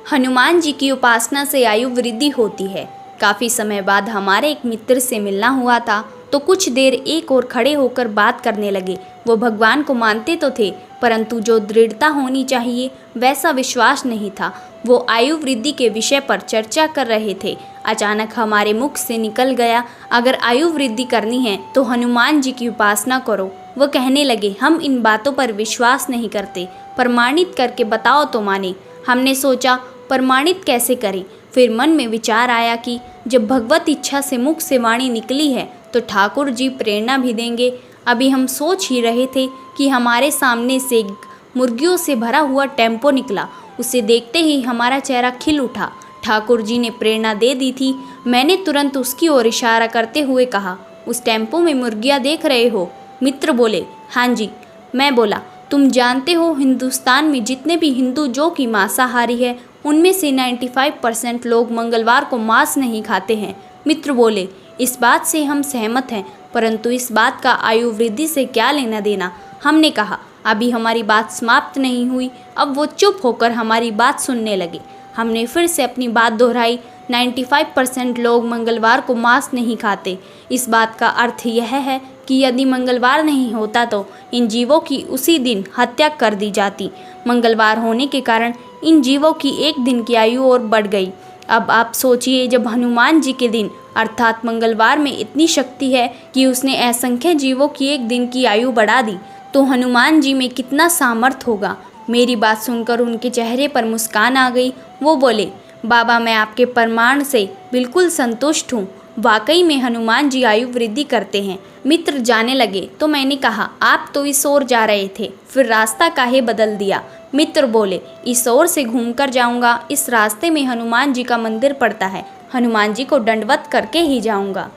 हनुमान जी की उपासना से आयु वृद्धि होती है। काफ़ी समय बाद हमारे एक मित्र से मिलना हुआ था, तो कुछ देर एक और खड़े होकर बात करने लगे। वो भगवान को मानते तो थे, परंतु जो दृढ़ता होनी चाहिए वैसा विश्वास नहीं था। वो आयु वृद्धि के विषय पर चर्चा कर रहे थे। अचानक हमारे मुख से निकल गया, अगर आयु वृद्धि करनी है तो हनुमान जी की उपासना करो। वो कहने लगे, हम इन बातों पर विश्वास नहीं करते, प्रमाणित करके बताओ तो माने। हमने सोचा प्रमाणित कैसे करें। फिर मन में विचार आया कि जब भगवत इच्छा से मुख से वाणी निकली है तो ठाकुर जी प्रेरणा भी देंगे। अभी हम सोच ही रहे थे कि हमारे सामने से मुर्गियों से भरा हुआ टेम्पो निकला। उसे देखते ही हमारा चेहरा खिल उठा। ठाकुर जी ने प्रेरणा दे दी थी। मैंने तुरंत उसकी ओर इशारा करते हुए कहा, उस टेम्पो में मुर्गियाँ देख रहे हो? मित्र बोले, हाँ जी। मैं बोला, तुम जानते हो हिंदुस्तान में जितने भी हिंदू जो कि मांसाहारी है, उनमें से 95% लोग मंगलवार को मांस नहीं खाते हैं। मित्र बोले, इस बात से हम सहमत हैं, परंतु इस बात का आयु वृद्धि से क्या लेना देना। हमने कहा, अभी हमारी बात समाप्त नहीं हुई। अब वो चुप होकर हमारी बात सुनने लगे। हमने फिर से अपनी बात दोहराई, 95% लोग मंगलवार को मांस नहीं खाते। इस बात का अर्थ यह है कि यदि मंगलवार नहीं होता तो इन जीवों की उसी दिन हत्या कर दी जाती। मंगलवार होने के कारण इन जीवों की एक दिन की आयु और बढ़ गई। अब आप सोचिए, जब हनुमान जी के दिन अर्थात मंगलवार में इतनी शक्ति है कि उसने असंख्य जीवों की एक दिन की आयु बढ़ा दी, तो हनुमान जी में कितना सामर्थ्य होगा। मेरी बात सुनकर उनके चेहरे पर मुस्कान आ गई। वो बोले, बाबा, मैं आपके प्रमाण से बिल्कुल संतुष्ट हूँ। वाकई में हनुमान जी आयु वृद्धि करते हैं। मित्र जाने लगे तो मैंने कहा, आप तो इस ओर जा रहे थे, फिर रास्ता काहे बदल दिया? मित्र बोले, इस ओर से घूमकर जाऊंगा। इस रास्ते में हनुमान जी का मंदिर पड़ता है, हनुमान जी को दंडवत करके ही जाऊंगा।